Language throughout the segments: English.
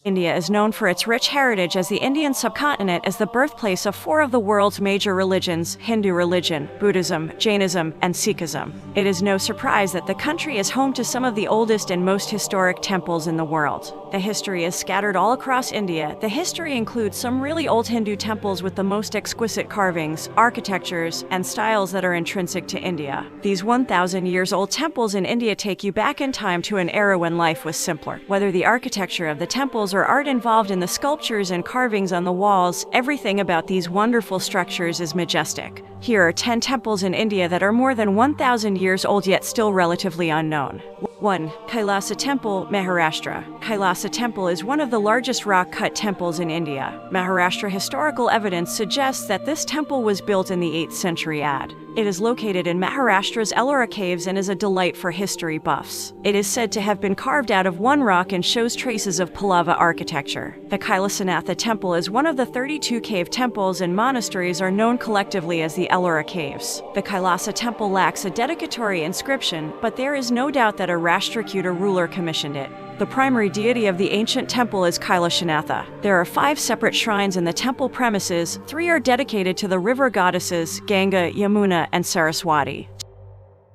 India is known for its rich heritage, as the Indian subcontinent is the birthplace of four of the world's major religions: Hindu religion, Buddhism, Jainism, and Sikhism. It is no surprise that the country is home to some of the oldest and most historic temples in the world. The history is scattered all across India. The history includes some really old Hindu temples with the most exquisite carvings, architectures, and styles that are intrinsic to India. These 1,000 years old temples in India take you back in time to an era when life was simpler. Whether the architecture of the temples or art involved in the sculptures and carvings on the walls, everything about these wonderful structures is majestic. Here are 10 temples in India that are more than 1,000 years old yet still relatively unknown. 1. Kailasa Temple, Maharashtra. Kailasa Temple is one of the largest rock-cut temples in India. Maharashtra historical evidence suggests that this temple was built in the 8th century AD. It is located in Maharashtra's Ellora Caves and is a delight for history buffs. It is said to have been carved out of one rock and shows traces of Pallava architecture. The Kailasanatha Temple is one of the 32 cave temples and monasteries are known collectively as the Ellora Caves. The Kailasa Temple lacks a dedicatory inscription, but there is no doubt that a Rashtrakuta ruler commissioned it. The primary deity of the ancient temple is Kailashanatha. There are 5 separate shrines in the temple premises. 3 are dedicated to the river goddesses Ganga, Yamuna, and Saraswati.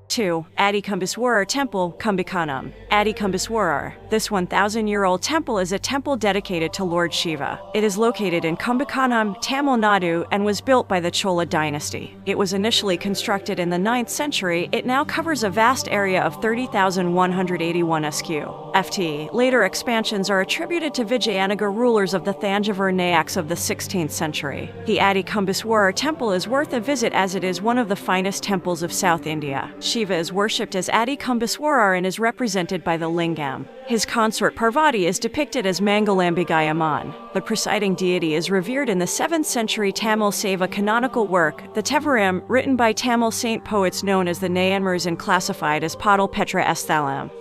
2. Adi Kumbheswarar Temple, Kumbhakonam. Adi Kumbheswarar. This 1,000-year-old temple is a temple dedicated to Lord Shiva. It is located in Kumbhakonam, Tamil Nadu, and was built by the Chola dynasty. It was initially constructed in the 9th century. It now covers a vast area of 30,181 sq ft. Later expansions are attributed to Vijayanagar rulers of the Thanjavur Nayaks of the 16th century. The Adi Kumbheswarar Temple is worth a visit as it is one of the finest temples of South India. Shiva is worshipped as Adi Kumbheswarar and is represented by the lingam. His consort Parvati is depicted as Mangalambikayaman. The presiding deity is revered in the 7th century Tamil Seva canonical work, the Tevaram, written by Tamil saint poets known as the Nayanmars and classified as Padal Petra Esthalam.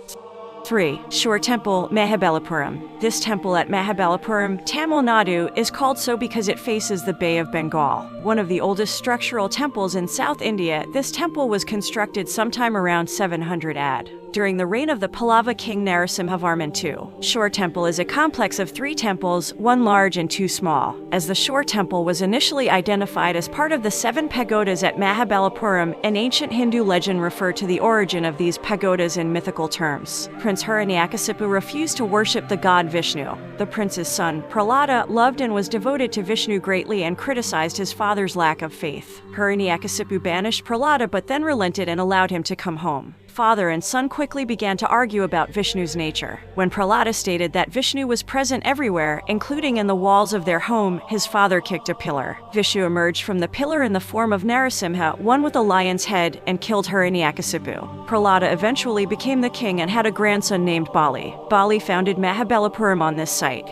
3. Shore Temple, Mahabalipuram. This temple at Mahabalipuram, Tamil Nadu, is called so because it faces the Bay of Bengal. One of the oldest structural temples in South India, this temple was constructed sometime around 700 AD. During the reign of the Pallava king Narasimhavarman II. Shore Temple is a complex of 3 temples, 1 large and 2 small. As the Shore Temple was initially identified as part of the 7 pagodas at Mahabalipuram, an ancient Hindu legend referred to the origin of these pagodas in mythical terms. Prince Hiranyakasipu refused to worship the god Vishnu. The prince's son, Prahlada, loved and was devoted to Vishnu greatly and criticized his father's lack of faith. Hiranyakasipu banished Prahlada but then relented and allowed him to come home. Father and son quickly began to argue about Vishnu's nature. When Prahlada stated that Vishnu was present everywhere, including in the walls of their home, his father kicked a pillar. Vishnu emerged from the pillar in the form of Narasimha, one with a lion's head, and killed Hiranyakasipu. Prahlada eventually became the king and had a grandson named Bali. Bali founded Mahabalipuram on this site.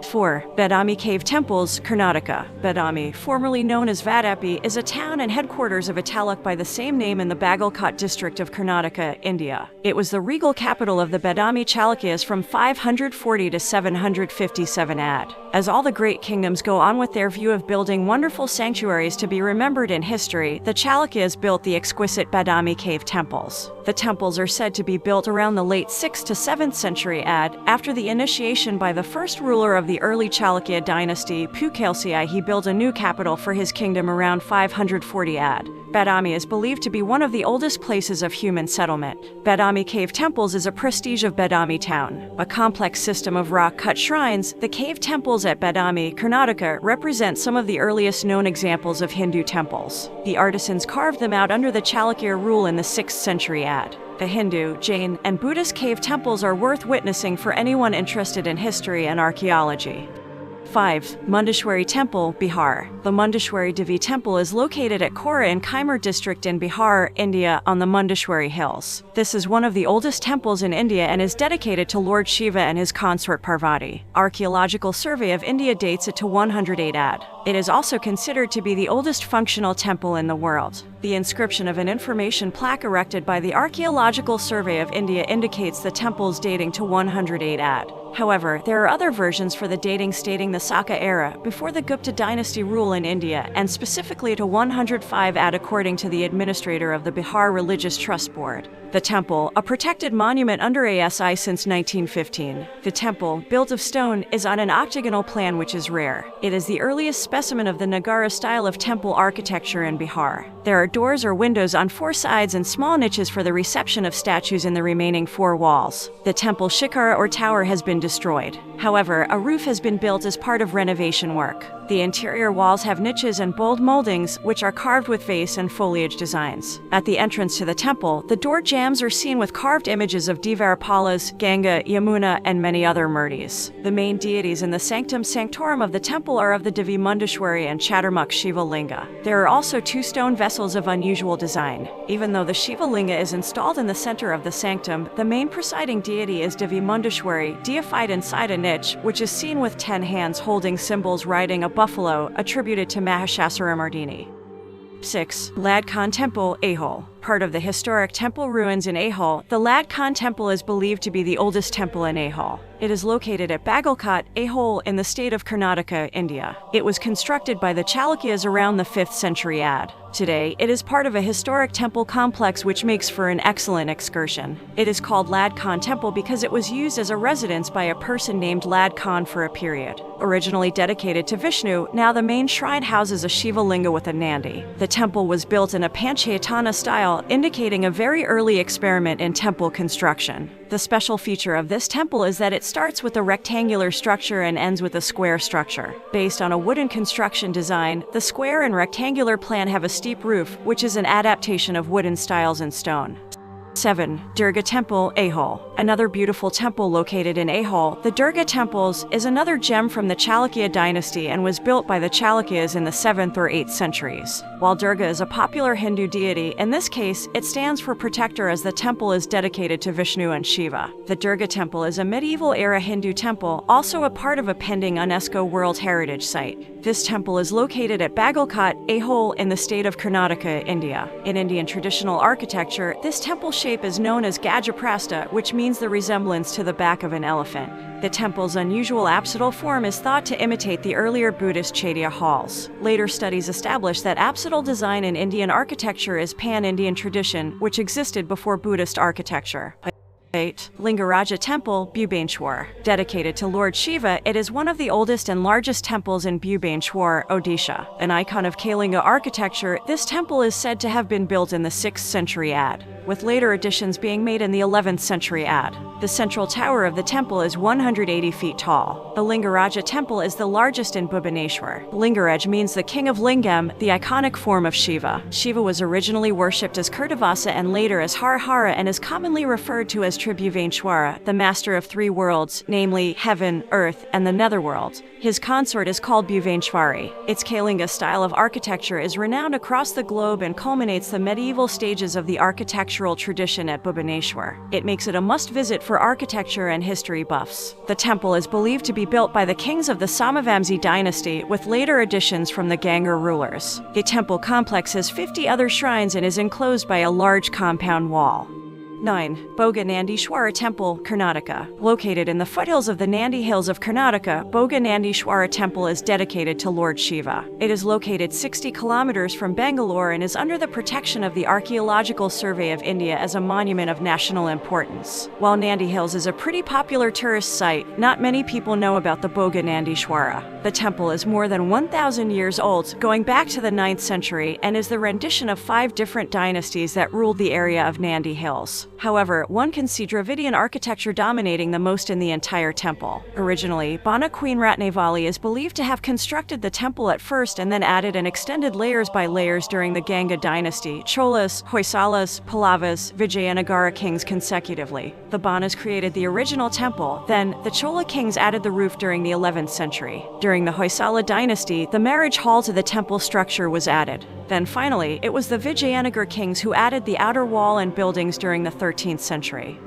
4. Badami Cave Temples, Karnataka. Badami, formerly known as Vadapi, is a town and headquarters of a taluk by the same name in the Bagalkot district of Karnataka, India. It was the regal capital of the Badami Chalukyas from 540 to 757 AD. As all the great kingdoms go on with their view of building wonderful sanctuaries to be remembered in history, the Chalukyas built the exquisite Badami Cave Temples. The temples are said to be built around the late 6th to 7th century AD. After the initiation by the first ruler of the early Chalukya dynasty, Pukalsai, he built a new capital for his kingdom around 540 AD. Badami is believed to be one of the oldest places of human settlement. Badami Cave Temples is a prestige of Badami town. A complex system of rock-cut shrines, the cave temples at Badami, Karnataka, represent some of the earliest known examples of Hindu temples. The artisans carved them out under the Chalukya rule in the 6th century AD. The Hindu, Jain, and Buddhist cave temples are worth witnessing for anyone interested in history and archaeology. 5. Mundeshwari Temple, Bihar. The Mundeshwari Devi Temple is located at Khora in Kaimur district in Bihar, India, on the Mundeshwari Hills. This is one of the oldest temples in India and is dedicated to Lord Shiva and his consort Parvati. Archaeological survey of India dates it to 108 AD. It is also considered to be the oldest functional temple in the world. The inscription of an information plaque erected by the Archaeological Survey of India indicates the temple's dating to 108 AD. However, there are other versions for the dating stating the Saka era, before the Gupta dynasty rule in India, and specifically to 105 AD according to the administrator of the Bihar Religious Trust Board. The temple, a protected monument under ASI since 1915. The temple, built of stone, is on an octagonal plan which is rare. It is the earliest specimen of the Nagara style of temple architecture in Bihar. There are doors or windows on 4 sides and small niches for the reception of statues in the remaining 4 walls. The temple shikara or tower has been destroyed. However, a roof has been built as part of renovation work. The interior walls have niches and bold moldings, which are carved with vase and foliage designs. At the entrance to the temple, the door jambs are seen with carved images of Devarapalas, Ganga, Yamuna, and many other murtis. The main deities in the sanctum sanctorum of the temple are of the Devi Mundeshwari and Chaturmukh Shiva Linga. There are also 2 stone vessels of unusual design. Even though the Shiva Linga is installed in the center of the sanctum, the main presiding deity is Devi Mundeshwari, deified inside a niche, which is seen with 10 hands holding symbols riding a buffalo, attributed to Mahishasuramardini. 6. Lad Khan Temple, Aihole. Part of the historic temple ruins in Aihole, the Lad Khan Temple is believed to be the oldest temple in Aihole. It is located at Bagalkot, Aihole, in the state of Karnataka, India. It was constructed by the Chalukyas around the 5th century AD. Today, it is part of a historic temple complex which makes for an excellent excursion. It is called Lad Khan Temple because it was used as a residence by a person named Lad Khan for a period. Originally dedicated to Vishnu, now the main shrine houses a Shiva Linga with a Nandi. The temple was built in a Panchayatana style, indicating a very early experiment in temple construction. The special feature of this temple is that it starts with a rectangular structure and ends with a square structure. Based on a wooden construction design, the square and rectangular plan have a steep roof, which is an adaptation of wooden styles in stone. 7. Durga Temple, Aihole. Another beautiful temple located in Aihole, the Durga Temples, is another gem from the Chalukya dynasty and was built by the Chalukyas in the 7th or 8th centuries. While Durga is a popular Hindu deity, in this case, it stands for protector as the temple is dedicated to Vishnu and Shiva. The Durga Temple is a medieval-era Hindu temple, also a part of a pending UNESCO World Heritage Site. This temple is located at Bagalkot, Aihole, in the state of Karnataka, India. In Indian traditional architecture, this temple shape is known as Gajaprastha, which means the resemblance to the back of an elephant. The temple's unusual apsidal form is thought to imitate the earlier Buddhist Chaitya halls. Later studies established that apsidal design in Indian architecture is pan-Indian tradition, which existed before Buddhist architecture. 8. Lingaraja Temple, Bhubaneswar. Dedicated to Lord Shiva, it is one of the oldest and largest temples in Bhubaneswar, Odisha. An icon of Kalinga architecture, this temple is said to have been built in the 6th century AD, with later additions being made in the 11th century AD. The central tower of the temple is 180 feet tall. The Lingaraja Temple is the largest in Bhubaneswar. Lingaraj means the king of Lingam, the iconic form of Shiva. Shiva was originally worshipped as Kirtavasa and later as Harhara and is commonly referred to as Tribhuvaneshwara, the master of 3 worlds, namely heaven, earth, and the netherworld. His consort is called Bhuvaneshwari. Its Kalinga style of architecture is renowned across the globe and culminates the medieval stages of the architectural tradition at Bhubaneswar. It makes it a must-visit for architecture and history buffs. The temple is believed to be built by the kings of the Somavamsi dynasty, with later additions from the Gangar rulers. The temple complex has 50 other shrines and is enclosed by a large compound wall. 9. Boga Nandishwara Temple, Karnataka. Located in the foothills of the Nandi Hills of Karnataka, Boga Nandishwara Temple is dedicated to Lord Shiva. It is located 60 kilometers from Bangalore and is under the protection of the Archaeological Survey of India as a monument of national importance. While Nandi Hills is a pretty popular tourist site, not many people know about the Boga Nandishwara. The temple is more than 1,000 years old, going back to the 9th century, and is the rendition of 5 different dynasties that ruled the area of Nandi Hills. However, one can see Dravidian architecture dominating the most in the entire temple. Originally, Bana Queen Ratnavali is believed to have constructed the temple at first and then added and extended layers by layers during the Ganga dynasty, Cholas, Hoysalas, Pallavas, Vijayanagara kings consecutively. The Banas created the original temple, then the Chola kings added the roof during the 11th century. During the Hoysala dynasty, the marriage hall to the temple structure was added. Then finally, it was the Vijayanagar kings who added the outer wall and buildings during the 13th century.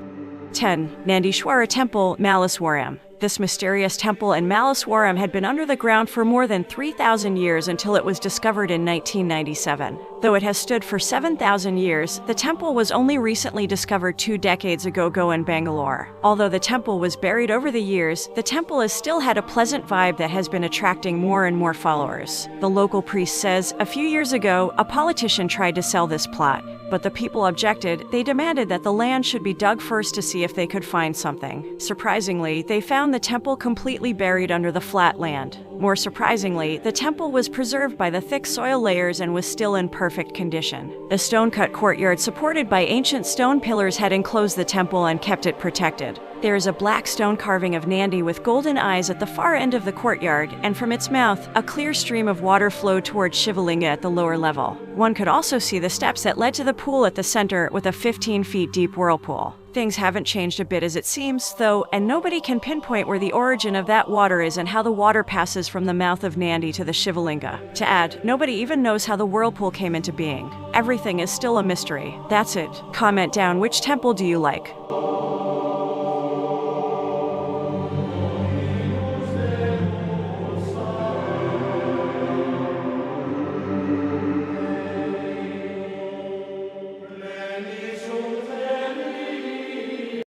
10. Nandishwara Temple, Malleswaram. This mysterious temple in Malleswaram had been under the ground for more than 3,000 years until it was discovered in 1997. Though it has stood for 7,000 years, the temple was only recently discovered 2 decades ago in Bangalore. Although the temple was buried over the years, the temple has still had a pleasant vibe that has been attracting more and more followers. The local priest says, a few years ago, a politician tried to sell this plot, but the people objected. They demanded that the land should be dug first to see if they could find something. Surprisingly, they found the temple completely buried under the flat land. More surprisingly, the temple was preserved by the thick soil layers and was still in perfect condition. A stone-cut courtyard supported by ancient stone pillars had enclosed the temple and kept it protected. There is a black stone carving of Nandi with golden eyes at the far end of the courtyard, and from its mouth, a clear stream of water flowed towards Shivalinga at the lower level. One could also see the steps that led to the pool at the center with a 15 feet deep whirlpool. Things haven't changed a bit as it seems, though, and nobody can pinpoint where the origin of that water is and how the water passes from the mouth of Nandi to the Shivalinga. To add, nobody even knows how the whirlpool came into being. Everything is still a mystery. That's it. Comment down which temple do you like.